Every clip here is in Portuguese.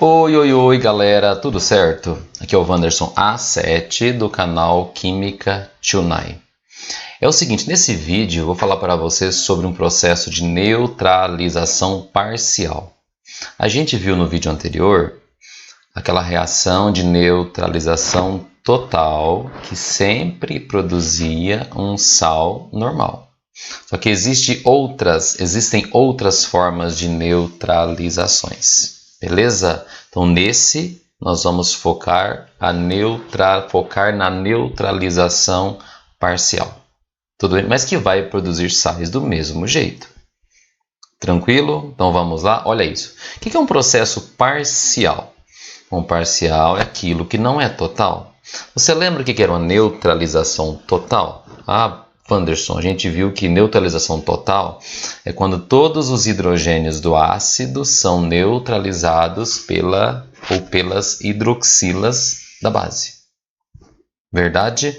Oi, oi, oi, galera, tudo certo? Aqui é o Wanderson A7 do canal Química Tunai. É o seguinte, nesse vídeo eu vou falar para vocês sobre um processo de neutralização parcial. A gente viu no vídeo anterior aquela reação de neutralização total que sempre produzia um sal normal. Só que existem outras formas de neutralizações. Beleza? Então, nesse, nós vamos focar na neutralização parcial. Tudo bem? Mas que vai produzir sais do mesmo jeito. Tranquilo? Então, vamos lá? Olha isso. O que é um processo parcial? Um parcial é aquilo que não é total. Você lembra o que era uma neutralização total? Wanderson, a gente viu que neutralização total é quando todos os hidrogênios do ácido são neutralizados pelas hidroxilas da base. Verdade?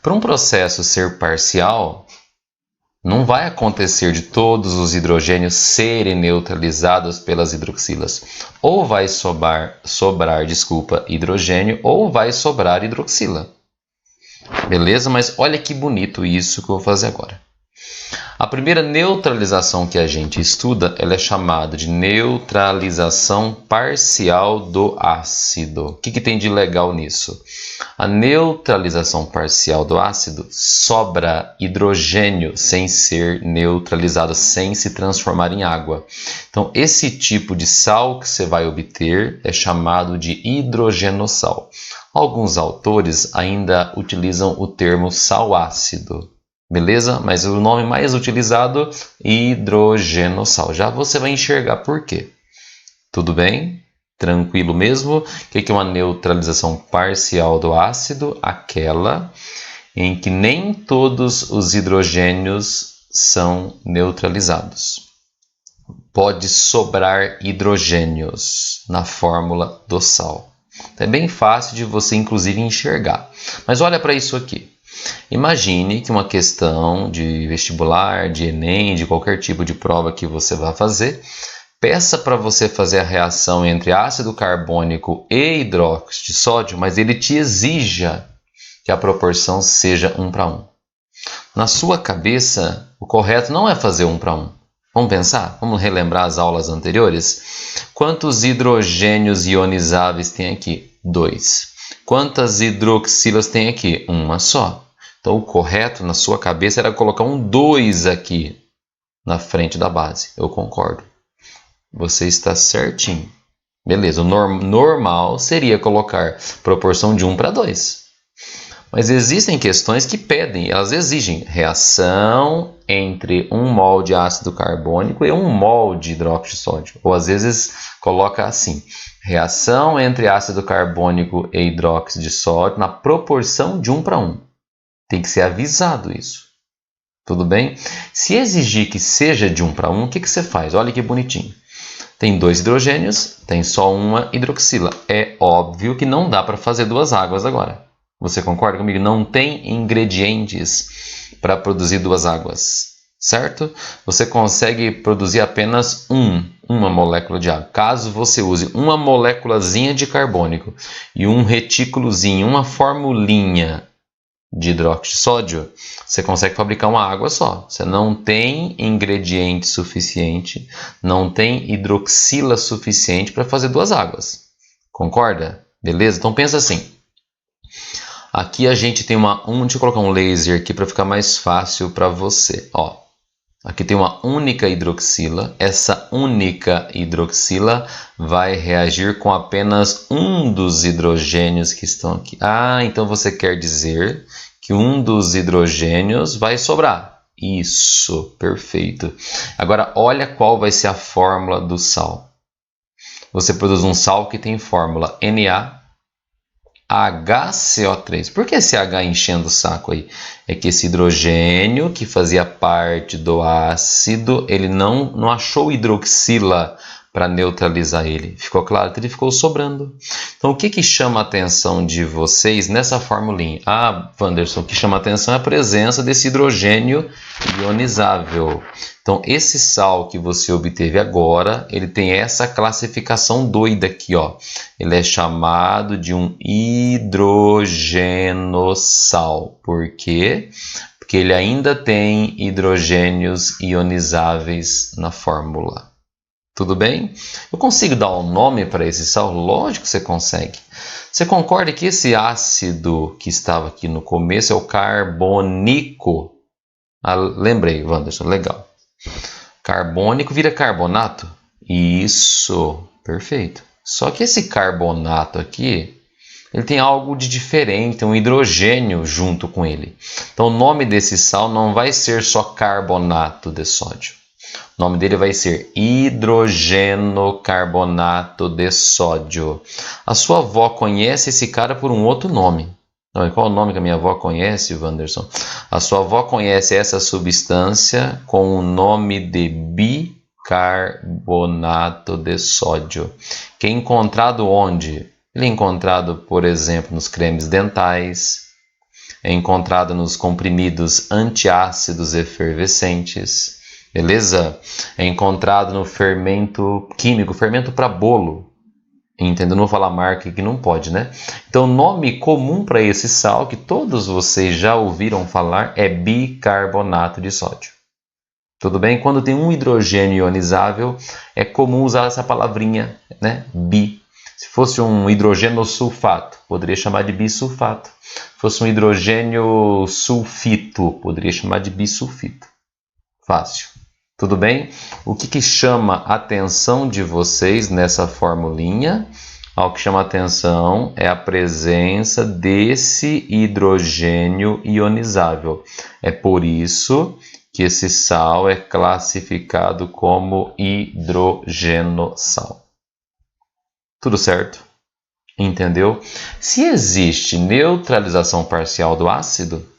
Para um processo ser parcial, não vai acontecer de todos os hidrogênios serem neutralizados pelas hidroxilas. Ou vai sobrar hidrogênio ou vai sobrar hidroxila. Beleza? Mas olha que bonito isso que eu vou fazer agora. A primeira neutralização que a gente estuda, ela é chamada de neutralização parcial do ácido. O que tem de legal nisso? A neutralização parcial do ácido sobra hidrogênio sem ser neutralizado, sem se transformar em água. Então, esse tipo de sal que você vai obter é chamado de hidrogenossal. Alguns autores ainda utilizam o termo sal ácido. Beleza? Mas o nome mais utilizado, hidrogenossal. Já você vai enxergar por quê. Tudo bem? Tranquilo mesmo? O que é uma neutralização parcial do ácido? Aquela em que nem todos os hidrogênios são neutralizados. Pode sobrar hidrogênios na fórmula do sal. É bem fácil de você, inclusive, enxergar. Mas olha para isso aqui. Imagine que uma questão de vestibular, de Enem, de qualquer tipo de prova que você vá fazer, peça para você fazer a reação entre ácido carbônico e hidróxido de sódio, mas ele te exija que a proporção seja 1:1. Na sua cabeça, o correto não é fazer 1:1. Vamos pensar? Vamos relembrar as aulas anteriores? Quantos hidrogênios ionizáveis tem aqui? 2. Quantas hidroxilas tem aqui? Uma só. Então, o correto na sua cabeça era colocar um 2 aqui na frente da base. Eu concordo. Você está certinho. Beleza, o normal seria colocar proporção de 1:2. Mas existem questões que pedem, elas exigem reação entre 1 mol de ácido carbônico e 1 mol de hidróxido de sódio. Ou às vezes coloca assim, reação entre ácido carbônico e hidróxido de sódio na proporção de 1:1. Tem que ser avisado isso. Tudo bem? Se exigir que seja de 1:1, o que você faz? Olha que bonitinho. Tem 2 hidrogênios, tem só uma hidroxila. É óbvio que não dá para fazer 2 águas agora. Você concorda comigo? Não tem ingredientes para produzir 2 águas, certo? Você consegue produzir apenas uma molécula de água. Caso você use uma moléculazinha de carbônico e um retículozinho, uma formulinha de hidróxido de sódio, você consegue fabricar uma água só. Você não tem ingrediente suficiente, não tem hidroxila suficiente para fazer 2 águas. Concorda? Beleza? Então pensa assim. Aqui a gente tem deixa eu colocar um laser aqui para ficar mais fácil para você. Ó, aqui tem uma única hidroxila. Essa única hidroxila vai reagir com apenas um dos hidrogênios que estão aqui. Então você quer dizer que um dos hidrogênios vai sobrar. Isso, perfeito. Agora, olha qual vai ser a fórmula do sal. Você produz um sal que tem fórmula NaHCO3. Por que esse H enchendo o saco aí? É que esse hidrogênio que fazia parte do ácido, ele não achou hidroxila para neutralizar ele. Ficou claro? Ele ficou sobrando. Então, o que chama a atenção de vocês nessa formulinha? Ah, Wanderson, o que chama a atenção é a presença desse hidrogênio ionizável. Então, esse sal que você obteve agora, ele tem essa classificação doida aqui, ó. Ele é chamado de um hidrogenossal. Por quê? Porque ele ainda tem hidrogênios ionizáveis na fórmula. Tudo bem? Eu consigo dar um nome para esse sal? Lógico que você consegue. Você concorda que esse ácido que estava aqui no começo é o carbônico? Ah, lembrei, Wanderson, legal. Carbônico vira carbonato? Isso, perfeito. Só que esse carbonato aqui, ele tem algo de diferente, um hidrogênio junto com ele. Então, o nome desse sal não vai ser só carbonato de sódio. O nome dele vai ser hidrogenocarbonato de sódio. A sua avó conhece esse cara por um outro nome. Qual o nome que a minha avó conhece, Wanderson? A sua avó conhece essa substância com o nome de bicarbonato de sódio. Que é encontrado onde? Ele é encontrado, por exemplo, nos cremes dentais. É encontrado nos comprimidos antiácidos efervescentes. Beleza? É encontrado no fermento químico, fermento para bolo. Entendeu? Não vou falar marca que não pode, né? Então, nome comum para esse sal, que todos vocês já ouviram falar, é bicarbonato de sódio. Tudo bem? Quando tem um hidrogênio ionizável, é comum usar essa palavrinha, né? Bi. Se fosse um hidrogênio sulfato, poderia chamar de bisulfato. Se fosse um hidrogênio sulfito, poderia chamar de bisulfito. Fácil. Tudo bem? O que chama a atenção de vocês nessa formulinha? O que chama a atenção é a presença desse hidrogênio ionizável. É por isso que esse sal é classificado como hidrogenossal. Tudo certo? Entendeu? Se existe neutralização parcial do ácido,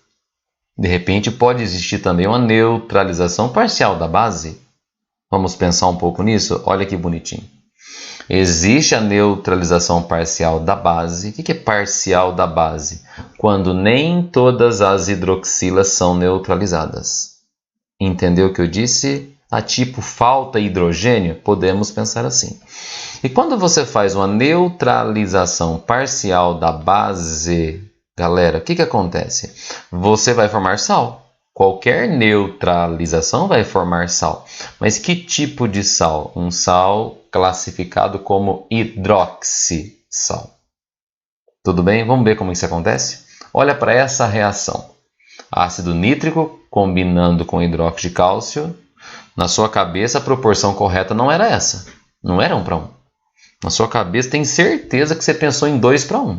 de repente pode existir também uma neutralização parcial da base. Vamos pensar um pouco nisso? Olha que bonitinho. Existe a neutralização parcial da base. O que é parcial da base? Quando nem todas as hidroxilas são neutralizadas. Entendeu o que eu disse? A tipo falta hidrogênio? Podemos pensar assim. E quando você faz uma neutralização parcial da base, galera, o que acontece? Você vai formar sal. Qualquer neutralização vai formar sal. Mas que tipo de sal? Um sal classificado como hidroxissal. Tudo bem? Vamos ver como isso acontece? Olha para essa reação. Ácido nítrico combinando com hidróxido de cálcio. Na sua cabeça, a proporção correta não era essa. Não era 1 para 1. Na sua cabeça, tem certeza que você pensou em 2 para 1.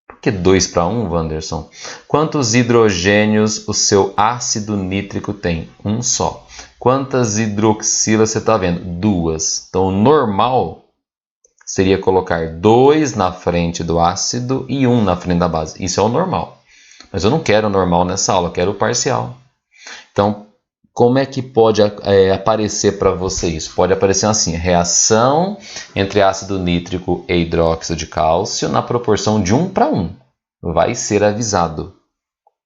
Por que 2 para 1, Wanderson? Quantos hidrogênios o seu ácido nítrico tem? Um só. Quantas hidroxilas você está vendo? 2. Então, o normal seria colocar 2 na frente do ácido e 1 na frente da base. Isso é o normal. Mas eu não quero o normal nessa aula, eu quero o parcial. Então, como é que pode aparecer para você isso? Pode aparecer assim, reação entre ácido nítrico e hidróxido de cálcio na proporção de 1 para 1. Vai ser avisado.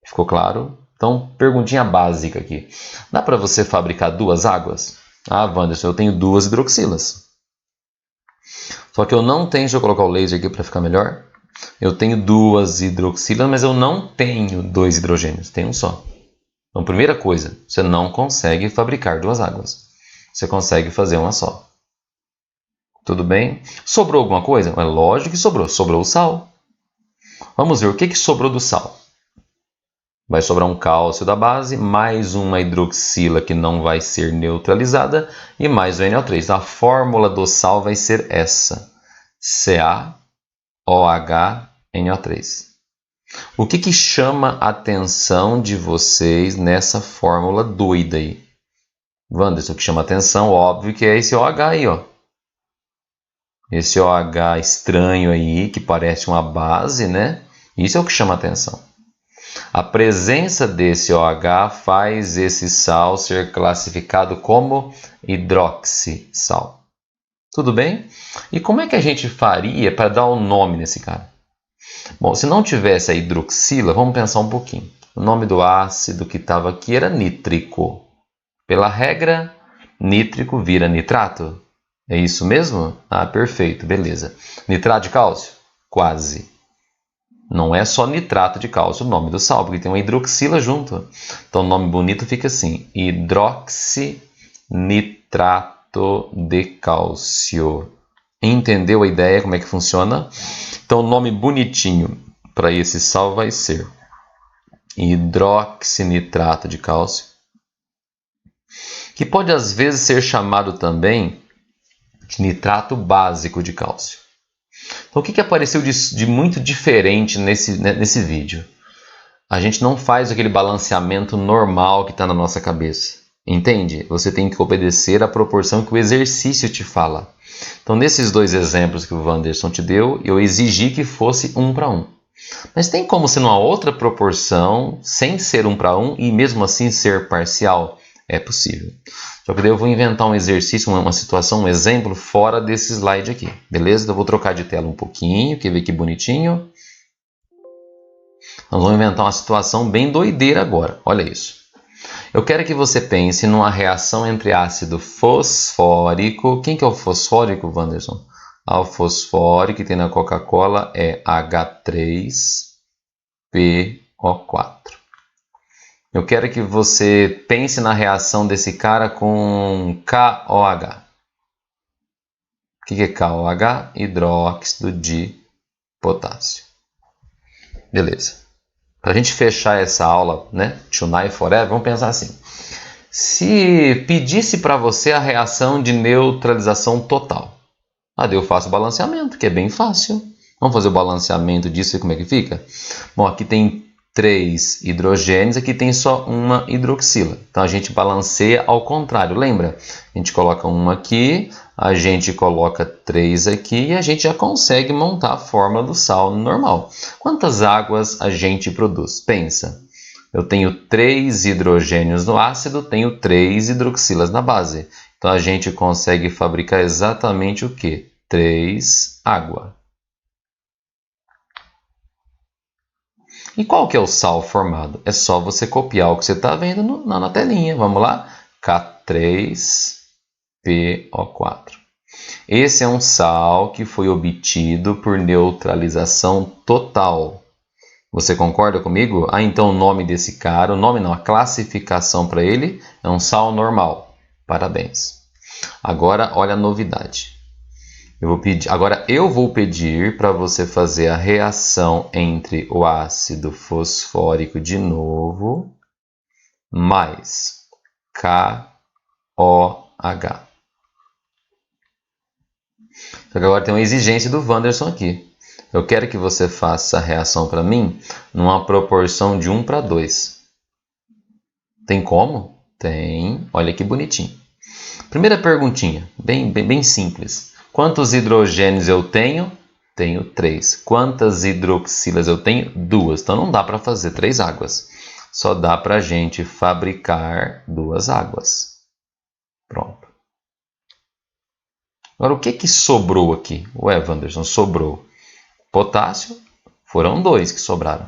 Ficou claro? Então, perguntinha básica aqui. Dá para você fabricar 2 águas? Ah, Wanderson, eu tenho 2 hidroxilas. Só que eu não tenho, deixa eu colocar o laser aqui para ficar melhor. Eu tenho 2 hidroxilas, mas eu não tenho 2 hidrogênios, tenho um só. Então, primeira coisa, você não consegue fabricar 2 águas. Você consegue fazer uma só. Tudo bem? Sobrou alguma coisa? É lógico que sobrou. Sobrou o sal. Vamos ver o que sobrou do sal. Vai sobrar um cálcio da base, mais uma hidroxila que não vai ser neutralizada e mais o NO3. A fórmula do sal vai ser essa. CaOH-NO3. O que chama a atenção de vocês nessa fórmula doida aí? Wanderson, o que chama a atenção, óbvio, que é esse OH aí, ó. Esse OH estranho aí, que parece uma base, né? Isso é o que chama a atenção. A presença desse OH faz esse sal ser classificado como hidroxissal. Tudo bem? E como é que a gente faria para dar um nome nesse cara? Bom, se não tivesse a hidroxila, vamos pensar um pouquinho. O nome do ácido que estava aqui era nítrico. Pela regra, nítrico vira nitrato. É isso mesmo? Ah, perfeito, beleza. Nitrato de cálcio? Quase. Não é só nitrato de cálcio o nome do sal, porque tem uma hidroxila junto. Então o nome bonito fica assim: hidroxinitrato de cálcio. Entendeu a ideia, como é que funciona? Então o nome bonitinho para esse sal vai ser hidroxinitrato de cálcio, que pode às vezes ser chamado também de nitrato básico de cálcio. Então, o que apareceu de muito diferente nesse vídeo? A gente não faz aquele balanceamento normal que está na nossa cabeça. Entende? Você tem que obedecer à proporção que o exercício te fala. Então, nesses dois exemplos que o Wanderson te deu, eu exigi que fosse 1 para 1. Mas tem como ser numa outra proporção, sem ser 1 para 1 e mesmo assim ser parcial? É possível. Só que daí eu vou inventar um exercício, uma situação, um exemplo fora desse slide aqui. Beleza? Então eu vou trocar de tela um pouquinho, quer ver que bonitinho? Nós vamos inventar uma situação bem doideira agora. Olha isso. Eu quero que você pense numa reação entre ácido fosfórico. Quem que é o fosfórico, Wanderson? O fosfórico que tem na Coca-Cola é H3PO4. Eu quero que você pense na reação desse cara com KOH. O que é KOH? Hidróxido de potássio. Beleza. Para a gente fechar essa aula, né? Tonight Forever, vamos pensar assim. Se pedisse para você a reação de neutralização total, daí eu faço o balanceamento, que é bem fácil. Vamos fazer o balanceamento disso e como é que fica? Bom, aqui tem 3 hidrogênios, aqui tem só uma hidroxila. Então a gente balanceia ao contrário, lembra? A gente coloca uma aqui, a gente coloca 3 aqui e a gente já consegue montar a fórmula do sal normal. Quantas águas a gente produz? Pensa. Eu tenho 3 hidrogênios no ácido, tenho 3 hidroxilas na base. Então a gente consegue fabricar exatamente o que? 3 água. E qual que é o sal formado? É só você copiar o que você está vendo na telinha. Vamos lá? K3PO4. Esse é um sal que foi obtido por neutralização total. Você concorda comigo? Então o nome desse cara, o nome não, a classificação para ele é um sal normal. Parabéns. Agora olha a novidade. Agora eu vou pedir para você fazer a reação entre o ácido fosfórico de novo mais KOH. Só que agora tem uma exigência do Wanderson aqui. Eu quero que você faça a reação para mim numa proporção de 1 para 2. Tem como? Tem. Olha que bonitinho. Primeira perguntinha, bem simples. Quantos hidrogênios eu tenho? Tenho 3. Quantas hidroxilas eu tenho? 2. Então não dá para fazer 3 águas. Só dá para a gente fabricar 2 águas. Pronto. Agora o que sobrou aqui? Ué, Wanderson, sobrou potássio. Foram 2 que sobraram.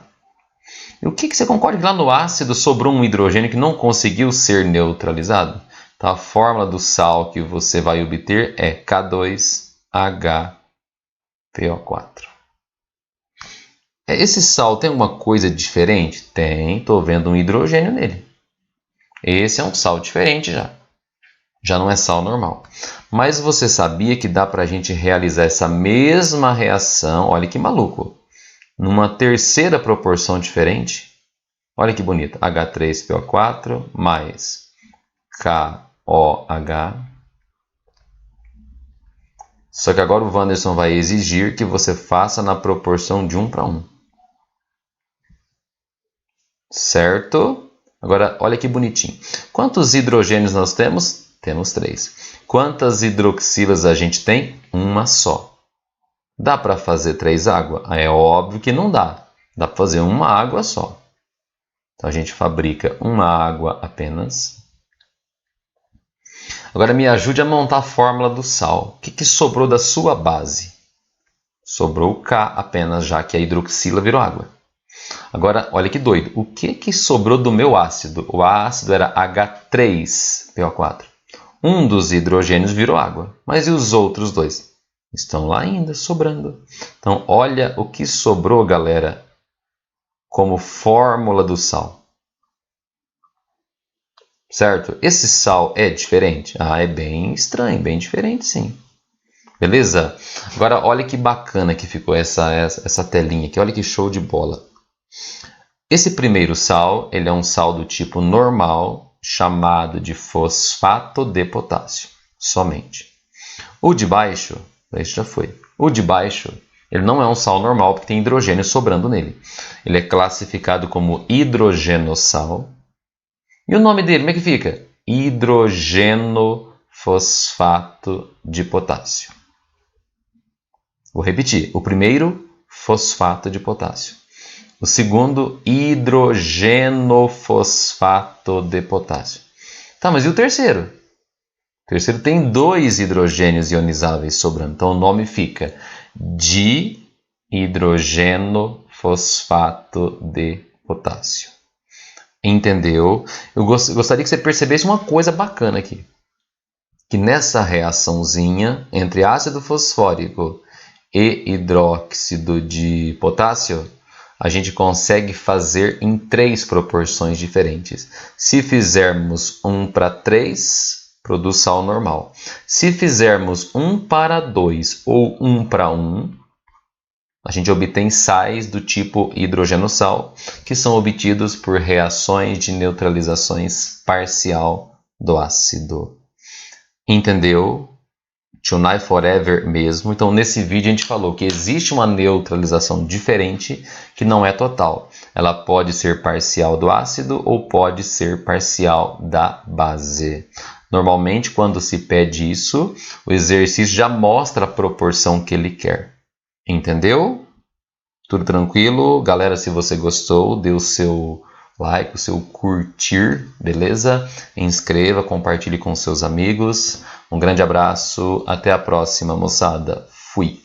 E o que você concorda que lá no ácido sobrou um hidrogênio que não conseguiu ser neutralizado? Então, a fórmula do sal que você vai obter é K2HPO4. Esse sal tem alguma coisa diferente? Tem, estou vendo um hidrogênio nele. Esse é um sal diferente já. Já não é sal normal. Mas você sabia que dá para a gente realizar essa mesma reação, olha que maluco, numa terceira proporção diferente? Olha que bonito, H3PO4 mais KOH. Só que agora o Wanderson vai exigir que você faça na proporção de 1 para 1. Certo? Agora, olha que bonitinho. Quantos hidrogênios nós temos? Temos 3. Quantas hidroxilas a gente tem? Uma só. Dá para fazer 3 águas? É óbvio que não dá. Dá para fazer uma água só. Então, a gente fabrica uma água apenas. Agora me ajude a montar a fórmula do sal. O que sobrou da sua base? Sobrou o K apenas, já que a hidroxila virou água. Agora, olha que doido. O que sobrou do meu ácido? O ácido era H3PO4. Um dos hidrogênios virou água. Mas e os outros dois? Estão lá ainda, sobrando. Então, olha o que sobrou, galera, como fórmula do sal. Certo? Esse sal é diferente? Ah, é bem estranho, bem diferente, sim. Beleza? Agora, olha que bacana que ficou essa telinha aqui. Olha que show de bola. Esse primeiro sal, ele é um sal do tipo normal, chamado de fosfato de potássio, somente. O de baixo, esse já foi. O de baixo, ele não é um sal normal porque tem hidrogênio sobrando nele. Ele é classificado como hidrogenossal. E o nome dele, como é que fica? Hidrogenofosfato de potássio. Vou repetir. O primeiro, fosfato de potássio. O segundo, hidrogenofosfato de potássio. Tá, mas e o terceiro? O terceiro tem 2 hidrogênios ionizáveis sobrando. Então o nome fica dihidrogenofosfato de potássio. Entendeu? Eu gostaria que você percebesse uma coisa bacana aqui. Que nessa reaçãozinha entre ácido fosfórico e hidróxido de potássio, a gente consegue fazer em 3 proporções diferentes. Se fizermos 1:3, produz sal normal. Se fizermos 1:2 ou 1:1, a gente obtém sais do tipo hidrogenossal, que são obtidos por reações de neutralizações parcial do ácido. Entendeu? Tunai Forever mesmo. Então, nesse vídeo a gente falou que existe uma neutralização diferente que não é total. Ela pode ser parcial do ácido ou pode ser parcial da base. Normalmente, quando se pede isso, o exercício já mostra a proporção que ele quer. Entendeu? Tudo tranquilo? Galera, se você gostou, dê o seu like, o seu curtir, beleza? Inscreva, compartilhe com seus amigos. Um grande abraço, até a próxima, moçada. Fui!